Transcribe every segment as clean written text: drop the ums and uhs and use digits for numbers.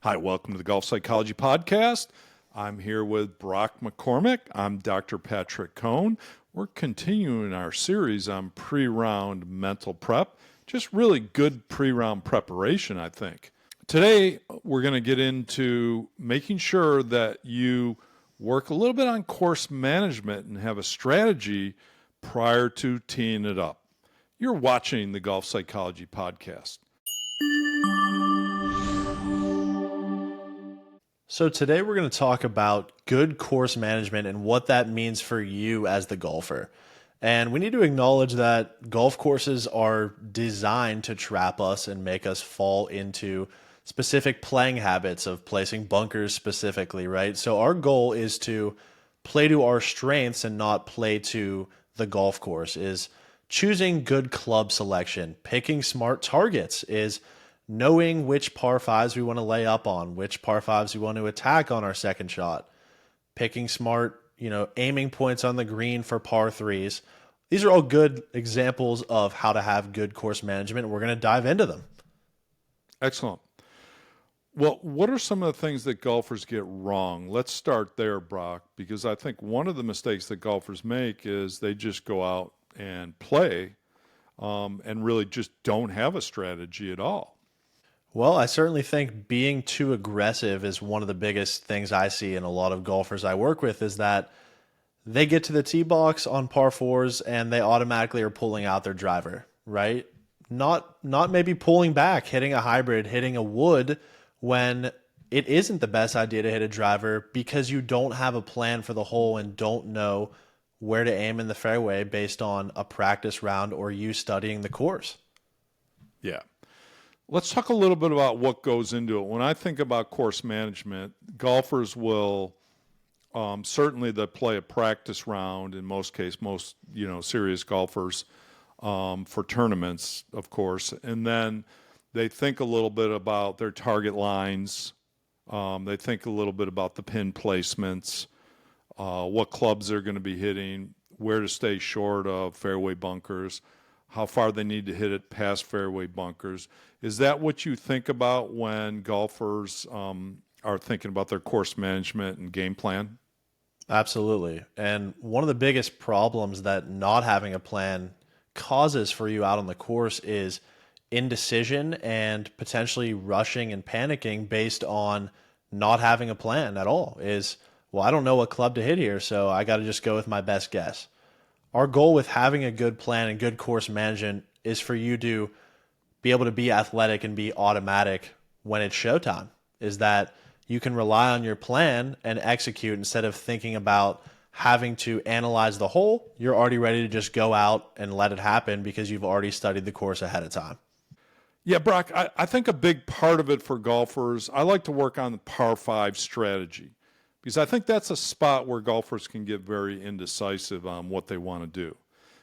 Hi, welcome to the Golf Psychology Podcast. I'm here with Brock McCormack. I'm Dr. Patrick Cohn. We're continuing our series on pre-round mental prep. Just really good pre-round preparation, I think. Today, we're going to get into making sure that you work a little bit on course management and have a strategy prior to teeing it up. You're watching the Golf Psychology Podcast. So today we're going to talk about good course management and what that means for you as the golfer. And we need to acknowledge that golf courses are designed to trap us and make us fall into specific playing habits of placing bunkers specifically, right? So our goal is to play to our strengths and not play to the golf course, is choosing good club selection, picking smart targets, is knowing which par fives we want to lay up on, which par fives we want to attack on our second shot, picking smart, aiming points on the green for par threes. These are all good examples of how to have good course management. We're going to dive into them. Excellent. Well, what are some of the things that golfers get wrong? Let's start there, Brock, because I think one of the mistakes that golfers make is they just go out and play and really just don't have a strategy at all. Well, I certainly think being too aggressive is one of the biggest things I see in a lot of golfers I work with, is that they get to the tee box on par fours and they automatically are pulling out their driver, right? Not maybe pulling back, hitting a hybrid, hitting a wood, when it isn't the best idea to hit a driver because you don't have a plan for the hole and don't know where to aim in the fairway based on a practice round or you studying the course. Yeah. Let's talk a little bit about what goes into it. When I think about course management, golfers will certainly they play a practice round in most cases, most serious golfers for tournaments, of course, and then they think a little bit about their target lines. They think a little bit about the pin placements, what clubs they're going to be hitting, where to stay short of fairway bunkers, how far they need to hit it past fairway bunkers. Is that what you think about when golfers are thinking about their course management and game plan? Absolutely. And one of the biggest problems that not having a plan causes for you out on the course is indecision and potentially rushing and panicking based on not having a plan at all. Is, well, I don't know what club to hit here, so I got to just go with my best guess. Our goal with having a good plan and good course management is for you to be able to be athletic and be automatic when it's showtime, is that you can rely on your plan and execute instead of thinking about having to analyze the hole. You're already ready to just go out and let it happen because you've already studied the course ahead of time. Yeah, Brock, I think a big part of it for golfers, I like to work on the par five strategy because I think that's a spot where golfers can get very indecisive on what they want to do.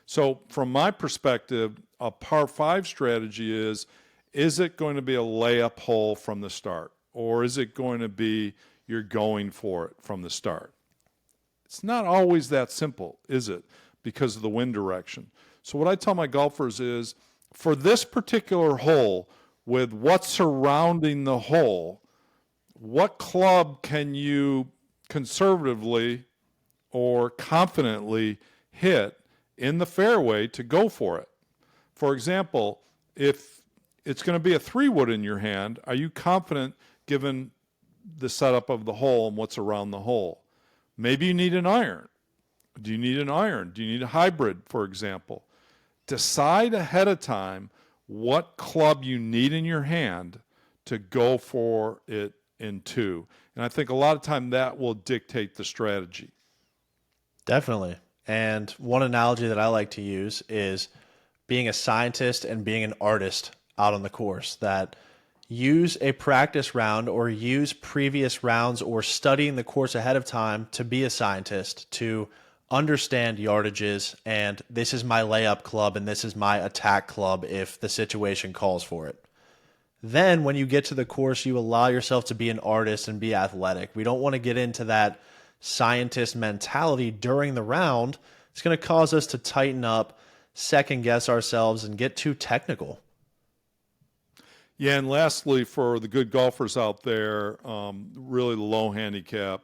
So from my perspective, a par five strategy is it going to be a layup hole from the start? Or is it going to be you're going for it from the start? It's not always that simple, is it? Because of the wind direction. So what I tell my golfers is, for this particular hole, with what's surrounding the hole, what club can you conservatively or confidently hit in the fairway to go for it? For example, if it's going to be a 3-wood in your hand, are you confident given the setup of the hole and what's around the hole? Maybe you need an iron. Do you need an iron? Do you need a hybrid, for example? Decide ahead of time what club you need in your hand to go for it in two. And I think a lot of time that will dictate the strategy. Definitely. And one analogy that I like to use is being a scientist and being an artist out on the course, that use a practice round or use previous rounds or studying the course ahead of time to be a scientist, to understand yardages, and this is my layup club and this is my attack club if the situation calls for it. Then when you get to the course, you allow yourself to be an artist and be athletic. We don't want to get into that scientist mentality during the round. It's going to cause us to tighten up, second guess ourselves, and get too technical. Yeah, and lastly, for the good golfers out there, really the low handicap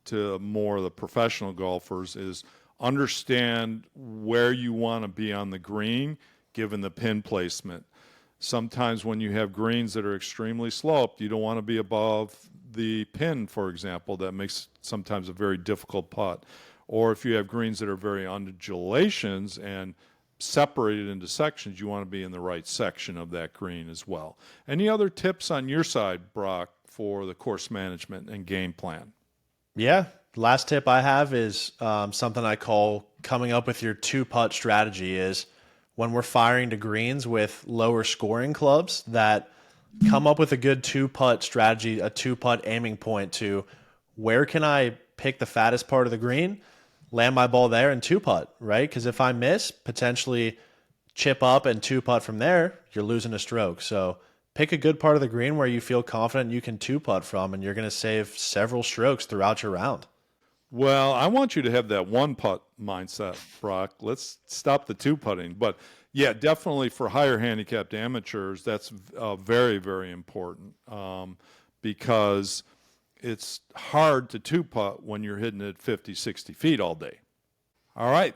to more of the professional golfers is understand where you want to be on the green given the pin placement. Sometimes when you have greens that are extremely sloped, you don't want to be above the pin, for example. That makes sometimes a very difficult putt. Or if you have greens that are very undulations and separated into sections, you want to be in the right section of that green as well. Any other tips on your side, Brock, for the course management and game plan? Yeah. Last tip I have is something I call coming up with your two-putt strategy is when we're firing to greens with lower scoring clubs that come up with a good two-putt strategy, a two-putt aiming point to where can I pick the fattest part of the green, land my ball there and two-putt, right? Because if I miss, potentially chip up and two-putt from there, you're losing a stroke. So pick a good part of the green where you feel confident you can two-putt from, and you're going to save several strokes throughout your round. Well, I want you to have that one putt mindset, Brock. Let's stop the two putting. But yeah, definitely for higher handicapped amateurs, that's very, very important because it's hard to two putt when you're hitting it 50, 60 feet all day. All right.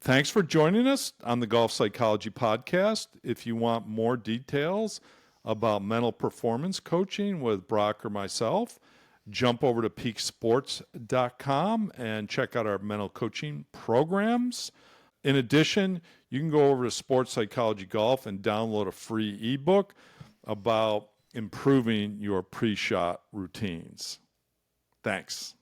Thanks for joining us on the Golf Psychology Podcast. If you want more details about mental performance coaching with Brock or myself, jump over to peaksports.com and check out our mental coaching programs. In addition, you can go over to Sports Psychology Golf and download a free ebook about improving your pre-shot routines. Thanks.